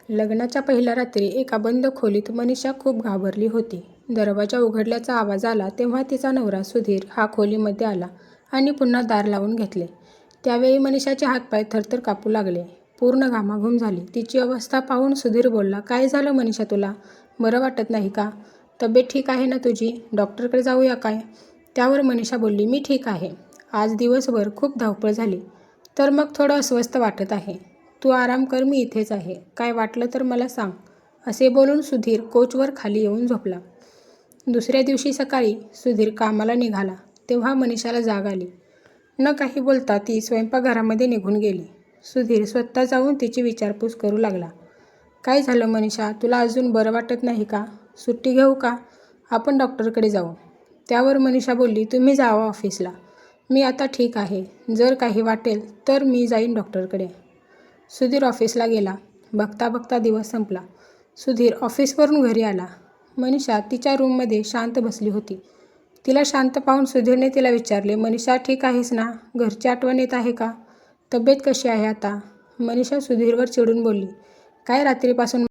लग्नाच्या पहिल्या रात्री एका बंद खोलीत मनीषा खूप घाबरली होती. दरवाजा उघडल्याचा आवाज आला तेव्हा तिचा नवरा सुधीर हा खोलीमध्ये आला आणि पुन्हा दार लावून घेतले. त्यावेळी मनीषाचे हातपाय थरथर कापू लागले. पूर्ण घामाघूम झाली. तिची अवस्था पाहून सुधीर बोलला, "काय झालं मनीषा, तुला बरं वाटत नाही का? तब्येत ठीक आहे ना तुझी? डॉक्टरकडे जाऊया काय?" त्यावर मनीषा बोलली, "मी ठीक आहे. आज दिवसभर खूप धावपळ झाली, तर मग थोडं अस्वस्थ वाटत आहे. तू आराम कर, मी इथेच आहे. काय वाटलं तर मला सांग." असे बोलून सुधीर कोचवर खाली येऊन झोपला. दुसऱ्या दिवशी सकाळी सुधीर कामाला निघाला तेव्हा मनीषाला जाग आली. न काही बोलता ती स्वयंपाकघरामध्ये निघून गेली. सुधीर स्वतः जाऊन तिची विचारपूस करू लागला. "काय झालं मनीषा, तुला अजून बरं वाटत नाही का? सुट्टी घेऊ का? आपण डॉक्टरकडे जाऊ." त्यावर मनीषा बोलली, "तुम्ही जावा ऑफिसला. मी आता ठीक आहे. जर काही वाटेल तर मी जाईन डॉक्टरकडे." सुधीर ऑफिसला गेला. बघता बघता दिवस संपला. सुधीर ऑफिसवरून घरी आला. मनीषा तिच्या रूममध्ये शांत बसली होती. तिला शांत पाहून सुधीरने तिला विचारले, "मनीषा, ठीक आहेस ना? घरची आठवण येत आहे का? तब्येत कशी आहे आता?" मनीषा सुधीरवर चिडून बोलली, "काय रात्रीपासून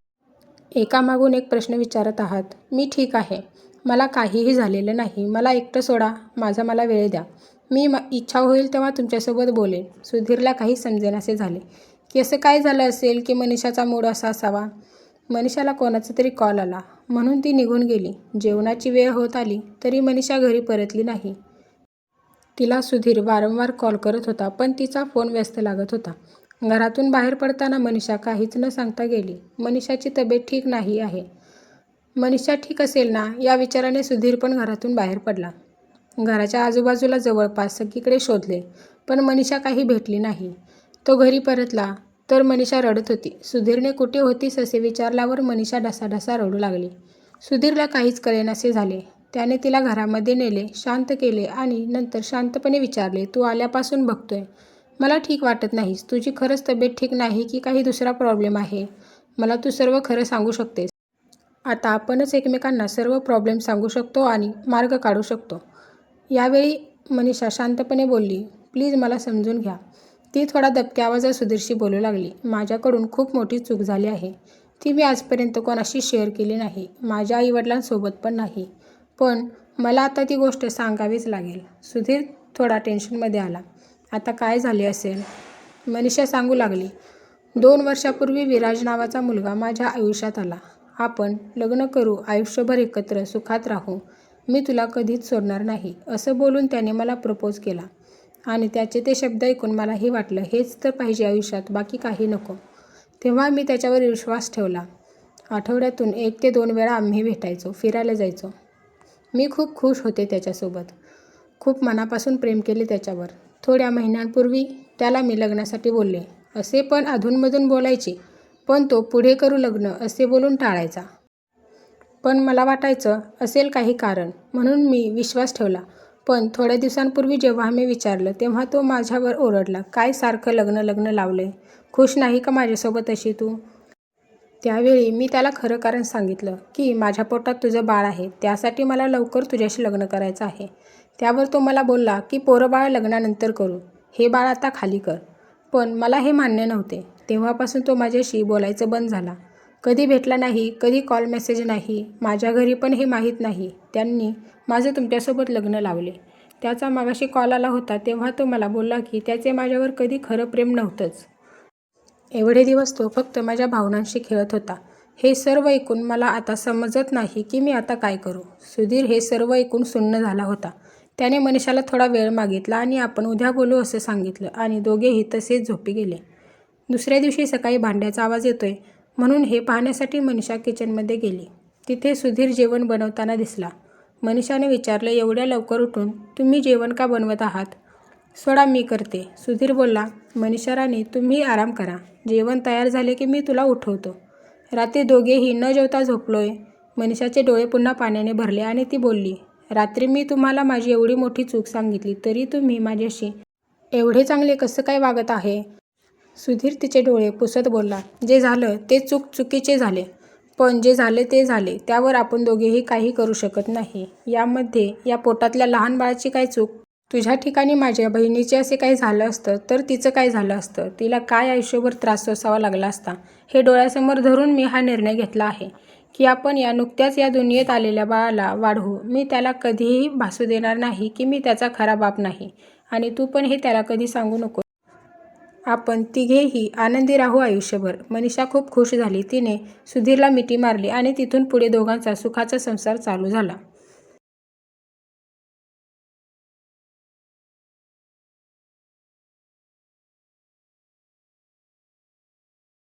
एकामागून एक प्रश्न विचारत आहात? मी ठीक आहे. मला काहीही झालेलं नाही. मला एकटं सोडा. मला वेळ द्या. मी इच्छा होईल तेव्हा तुमच्यासोबत बोलेन." सुधीरला काही समजेनासे झाले की असं काय झालं असेल की मनीषाचा मूड असा असावा. मनीषाला कोणाचा तरी कॉल आला म्हणून ती निघून गेली. जेवणाची वेळ होत आली तरी मनीषा घरी परतली नाही. तिला सुधीर वारंवार कॉल करत होता पण तिचा फोन व्यस्त लागत होता. घरातून बाहेर पडताना मनीषा काहीच न सांगता गेली. मनीषाची तब्येत ठीक नाही आहे. मनीषा ठीक असेल ना, या विचाराने सुधीर पण घरातून बाहेर पडला. घराच्या आजूबाजूला जवळपास सगळीकडे शोधले पण मनीषा काही भेटली नाही. तो घरी परतला तर मनीषा रडत होती. सुधीरने "कुठे होतीस?" असे विचारल्यावर मनीषा ढसाढसा रडू लागली. सुधीरला काहीच कळेनासे झाले. त्याने तिला घरामध्ये नेले, शांत केले आणि नंतर शांतपणे विचारले, "तू आल्यापासून बघतोय, मला ठीक वाटत नाहीस. तुझी खरंच तब्येत ठीक नाही की काही दुसरा प्रॉब्लेम आहे? मला तू सर्व खरं सांगू शकतेस. आता आपणच एकमेकांना सर्व प्रॉब्लेम सांगू शकतो आणि मार्ग काढू शकतो." यावेळी मनीषा शांतपणे बोलली, "प्लीज मला समजून घ्या." ती थोडा दबक्या आवाजात सुधीरशी बोलू लागली, "माझ्याकडून खूप मोठी चूक झाली आहे. ती मी आजपर्यंत कोणाशी शेअर केली नाही. माझ्या आईवडिलांसोबत पण नाही. पण मला आता ती गोष्ट सांगावीच लागेल." सुधीर थोडा टेन्शनमध्ये आला. "आता काय झाले असेल?" मनीषा सांगू लागली, "2 वर्षापूर्वी विराज नावाचा मुलगा माझ्या आयुष्यात आला. आपण लग्न करू, आयुष्यभर एकत्र सुखात राहू. मी तुला कधीच सोडणार नाही." असं बोलून त्याने मला प्रपोज केला आणि त्याचे ते शब्द ऐकून मलाही वाटलं हेच तर पाहिजे आयुष्यात, बाकी काही नको. तेव्हा मी त्याच्यावर विश्वास ठेवला. आठवड्यातून 1 ते 2 वेळा आम्ही भेटायचो, फिरायला जायचो. मी खूप खुश होते त्याच्यासोबत. खूप मनापासून प्रेम केले त्याच्यावर. थोड्या महिन्यांपूर्वी त्याला मी लग्नासाठी बोलले. असे पण अधूनमधून बोलायचे, पण तो पुढे करू लग्न असे बोलून टाळायचा. पण मला वाटायचं असेल काही कारण म्हणून मी विश्वास ठेवला. पण थोड्या दिवसांपूर्वी जेव्हा मी विचारलं तेव्हा तो माझ्यावर ओरडला, "काय सारखं लग्न लग्न लावलंय? खुश नाही का माझ्यासोबत अशी तू?" त्यावेळी मी त्याला खरं कारण सांगितलं की माझ्या पोटात तुझं बाळ आहे, त्यासाठी मला लवकर तुझ्याशी लग्न करायचं आहे. त्यावर तो मला बोलला की "पोरं बाळ लग्नानंतर करू, हे बाळ आता खाली कर." पण मला हे मान्य नव्हते. तेव्हापासून तो माझ्याशी बोलायचं बंद झाला. कधी भेटला नाही, कधी कॉल मेसेज नाही. माझ्या घरी पण हे माहीत नाही त्यांनी माझं तुमच्यासोबत लग्न लावले. त्याचा मगाशी कॉल आला होता तेव्हा तो मला बोलला की त्याचे माझ्यावर कधी खरं प्रेम नव्हतंच. एवढे दिवस तो फक्त माझ्या भावनांशी खेळत होता. हे सर्व ऐकून मला आता समजत नाही की मी आता काय करू. सुधीर हे सर्व ऐकून सुन्न झाला होता. त्याने मनीषाला थोडा वेळ मागितला आणि आपण उद्या बोलू असं सांगितलं आणि दोघेही तसेच झोपी गेले. दुसऱ्या दिवशी सकाळी भांड्याचा आवाज येतोय म्हणून हे पाहण्यासाठी मनीषा किचनमध्ये गेली. तिथे सुधीर जेवण बनवताना दिसला. मनीषाने विचारलं, "एवढ्या लवकर उठून तुम्ही जेवण का बनवत आहात?" "सोडा, मी करते." सुधीर बोलला. "मनीषा राणी, तुम्ही आराम करा. जेवण तयार झाले की मी तुला उठवतो." रात्री दोघेही न जेवता झोपलोय. मनीषाचे डोळे पुन्हा पाण्याने भरले आणि ती बोलली, "रात्री मी तुम्हाला माझी एवढी मोठी चूक सांगितली तरी तुम्ही माझ्याशी एवढे चांगले कसं काय वागत आहे?" सुधीर तिचे डोळे पुसत बोलला, "जे झालं ते चुकीचे झाले. पण जे झाले ते झाले. त्यावर आपण दोघेही काही करू शकत नाही. यामध्ये या पोटातल्या लहान बाळाची काय चूक?" तुझ्या ठिकाणी माझ्या बहिणीचे असे काही झालं असतं तर तिचं काय झालं असतं? तिला काय आयुष्यभर त्रास सोसावा लागला असता? हे डोळ्यासमोर धरून मी हा निर्णय घेतला आहे की आपण या नुकत्याच या दुनियेत आलेल्या बाळाला वाढवू. मी त्याला कधीही भासू देणार नाही की मी त्याचा खरा बाप नाही आणि तू पण हे त्याला कधी सांगू नको. आपण तिघेही आनंदी राहू आयुष्यभर. मनीषा खूप खुश झाली. तिने सुधीरला मिठी मारली आणि तिथून पुढे दोघांचा सुखाचा संसार चालू झाला.